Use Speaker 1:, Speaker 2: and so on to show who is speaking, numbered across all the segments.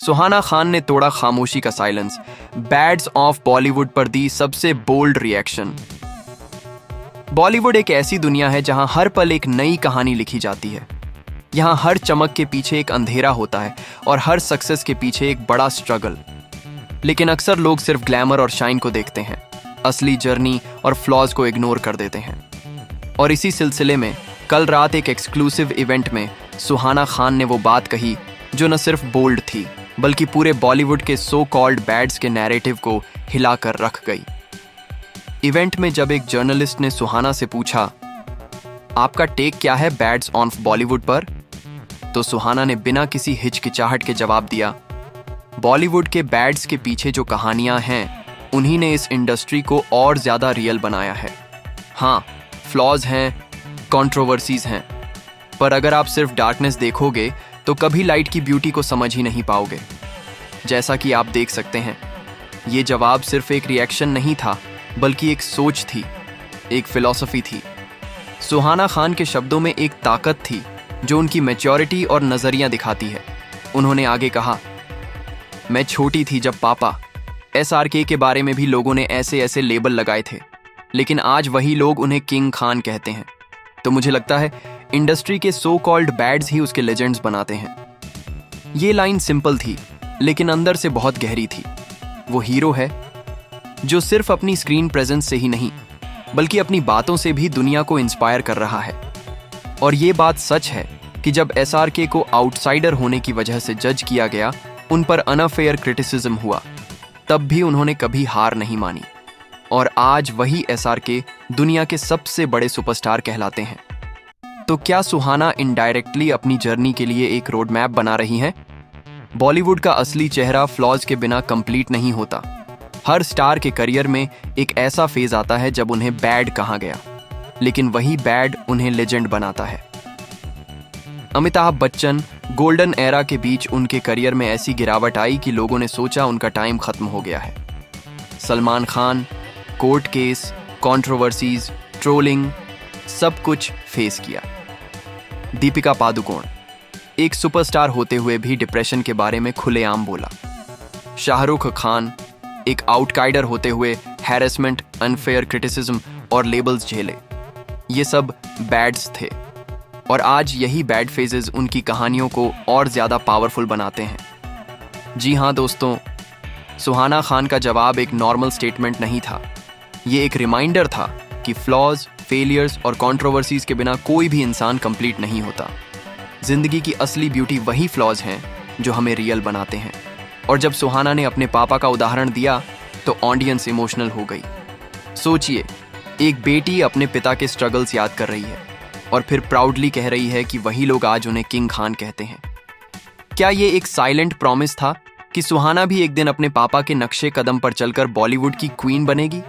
Speaker 1: सुहाना खान ने तोड़ा खामोशी का साइलेंस, बैड्स ऑफ बॉलीवुड पर दी सबसे बोल्ड रिएक्शन। बॉलीवुड एक ऐसी दुनिया है जहां हर पल एक नई कहानी लिखी जाती है। यहां हर चमक के पीछे एक अंधेरा होता है और हर सक्सेस के पीछे एक बड़ा स्ट्रगल। लेकिन अक्सर लोग सिर्फ ग्लैमर और शाइन को देखते हैं, असली जर्नी और फ्लॉज को इग्नोर कर देते हैं। और इसी सिलसिले में कल रात एक एक्सक्लूसिव इवेंट में सुहाना खान ने वो बात कही जो न सिर्फ बोल्ड थी बल्कि पूरे बॉलीवुड के सो कॉल्ड बैड्स के नैरेटिव को हिलाकर रख गई। इवेंट में जब एक जर्नलिस्ट ने सुहाना से पूछा, आपका टेक क्या है बैड्स ऑन बॉलीवुड पर, तो सुहाना ने बिना किसी हिचकिचाहट के जवाब दिया, बॉलीवुड के बैड्स के पीछे जो कहानियां हैं उन्हीं ने इस इंडस्ट्री को और ज्यादा रियल बनाया है। हाँ, फ्लॉज हैं, कंट्रोवर्सीज हैं, पर अगर आप सिर्फ डार्कनेस देखोगे तो कभी लाइट की ब्यूटी को समझ ही नहीं पाओगे। जैसा कि आप देख सकते हैं, ये जवाब सिर्फ एक रिएक्शन नहीं था बल्कि एक सोच थी, एक फिलॉसफी थी। सुहाना खान के शब्दों में एक ताकत थी जो उनकी मैच्योरिटी और नजरिया दिखाती है। उन्होंने आगे कहा, मैं छोटी थी जब पापा SRK के बारे में भी लोगों ने ऐसे ऐसे लेबल लगाए थे, लेकिन आज वही लोग उन्हें किंग खान कहते हैं। तो मुझे लगता है इंडस्ट्री के सो कॉल्ड बैड्स ही उसके लेजेंड्स बनाते हैं। ये लाइन सिंपल थी लेकिन अंदर से बहुत गहरी थी। वो हीरो है जो सिर्फ अपनी स्क्रीन प्रेजेंस से ही नहीं बल्कि अपनी बातों से भी दुनिया को इंस्पायर कर रहा है। और ये बात सच है कि जब SRK को आउटसाइडर होने की वजह से जज किया गया, उन पर अनफेयर क्रिटिसिज्म हुआ, तब भी उन्होंने कभी हार नहीं मानी। और आज वही SRK दुनिया के सबसे बड़े सुपरस्टार कहलाते हैं। तो क्या सुहाना इनडायरेक्टली अपनी जर्नी के लिए एक रोड मैप बना रही हैं? बॉलीवुड का असली चेहरा फ्लॉज के बिना कंप्लीट नहीं होता। हर स्टार के करियर में एक ऐसा फेज आता है जब उन्हें बैड कहा गया, लेकिन वही बैड उन्हें लेजेंड बनाता है। अमिताभ बच्चन गोल्डन एरा के बीच उनके करियर में ऐसी गिरावट आई कि लोगों ने सोचा उनका टाइम खत्म हो गया है। Salman Khan court case, controversies, trolling, सब कुछ फेस किया। दीपिका पादुकोण एक सुपरस्टार होते हुए भी डिप्रेशन के बारे में खुलेआम बोला। शाहरुख खान एक आउटसाइडर होते हुए हैरेसमेंट, अनफेयर क्रिटिसिज्म और लेबल्स झेले। ये सब बैड्स थे और आज यही बैड फेजेस उनकी कहानियों को और ज्यादा पावरफुल बनाते हैं। जी हाँ दोस्तों, सुहाना खान का जवाब एक नॉर्मल स्टेटमेंट नहीं था। ये एक रिमाइंडर था कि फ्लॉज, फेलियर्स और कंट्रोवर्सीज के बिना कोई भी इंसान कंप्लीट नहीं होता। जिंदगी की असली ब्यूटी वही फ्लॉज हैं जो हमें रियल बनाते हैं। और जब सुहाना ने अपने पापा का उदाहरण दिया तो ऑडियंस इमोशनल हो गई। सोचिए, एक बेटी अपने पिता के स्ट्रगल्स याद कर रही है और फिर प्राउडली कह रही है कि वही लोग आज उन्हें किंग खान कहते हैं। क्या ये एक साइलेंट प्रॉमिस था कि सुहाना भी एक दिन अपने पापा के नक्शे कदम पर चलकर बॉलीवुड की क्वीन बनेगी?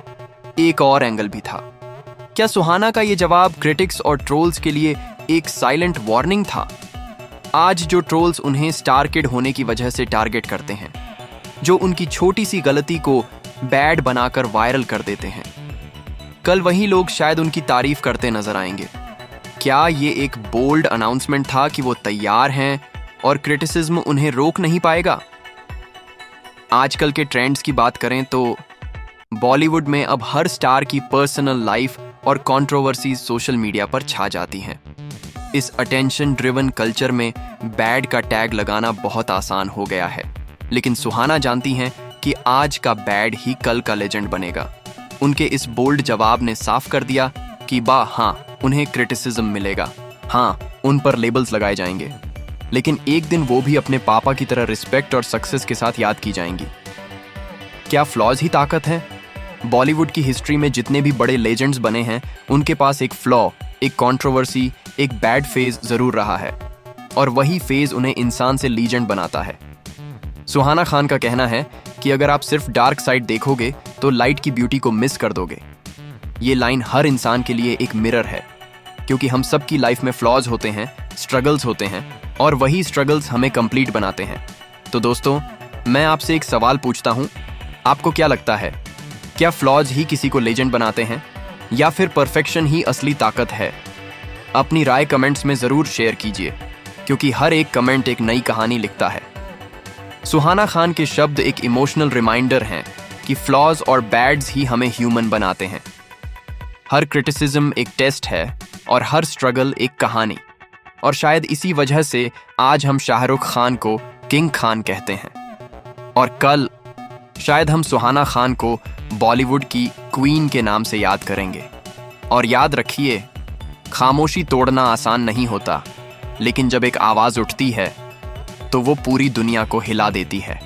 Speaker 1: एक और एंगल भी था। क्या सुहाना का ये जवाब क्रिटिक्स और ट्रोल्स के लिए एक साइलेंट वार्निंग था? आज जो ट्रोल्स उन्हें स्टार किड होने की वजह से टारगेट करते हैं, जो उनकी छोटी सी गलती को बैड बनाकर वायरल कर देते हैं, कल वही लोग शायद उनकी तारीफ करते नजर आएंगे। क्या ये एक बोल्ड अनाउंसमेंट था कि वो तैयार हैं और क्रिटिसिज्म उन्हें रोक नहीं पाएगा? आजकल के ट्रेंड्स की बात करें तो बॉलीवुड में अब हर स्टार की पर्सनल लाइफ और कंट्रोवर्सीज सोशल मीडिया पर छा जाती हैं। इस अटेंशन ड्रिवन कल्चर में बैड का टैग लगाना बहुत आसान हो गया है, लेकिन सुहाना जानती हैं कि आज का बैड ही कल का लेजेंड बनेगा। उनके इस बोल्ड जवाब ने साफ कर दिया कि हाँ, उन्हें क्रिटिसिज्म मिलेगा, हाँ, उन पर लेबल्स लगाए जाएंगे, लेकिन एक दिन वो भी अपने पापा की तरह रिस्पेक्ट और सक्सेस के साथ याद की जाएंगी। क्या फ्लॉज ही ताकत है? बॉलीवुड की हिस्ट्री में जितने भी बड़े लेजेंड्स बने हैं, उनके पास एक फ्लॉ, एक कंट्रोवर्सी, एक बैड फेज जरूर रहा है, और वही फेज उन्हें इंसान से लीजेंड बनाता है। सुहाना खान का कहना है कि अगर आप सिर्फ डार्क साइड देखोगे तो लाइट की ब्यूटी को मिस कर दोगे। ये लाइन हर इंसान के लिए एक मिरर है, क्योंकि हम सबकी लाइफ में फ्लॉज होते हैं, स्ट्रगल्स होते हैं, और वही स्ट्रगल्स हमें कंप्लीट बनाते हैं। तो दोस्तों, मैं आपसे एक सवाल पूछता हूं, आपको क्या लगता है, क्या फ्लॉज ही किसी को लेजेंड बनाते हैं या फिर परफेक्शन ही असली ताकत है? अपनी राय कमेंट्स में जरूर शेयर कीजिए, क्योंकि हर एक कमेंट एक नई कहानी लिखता है। सुहाना खान के शब्द एक इमोशनल रिमाइंडर हैं कि फ्लॉज और बैड्स ही हमें ह्यूमन बनाते हैं। हर क्रिटिसिज्म एक टेस्ट है और हर स्ट्रगल एक कहानी। और शायद इसी वजह से आज हम शाहरुख खान को किंग खान कहते हैं और कल शायद हम सुहाना खान को बॉलीवुड की क्वीन के नाम से याद करेंगे। और याद रखिए, खामोशी तोड़ना आसान नहीं होता, लेकिन जब एक आवाज उठती है तो वो पूरी दुनिया को हिला देती है।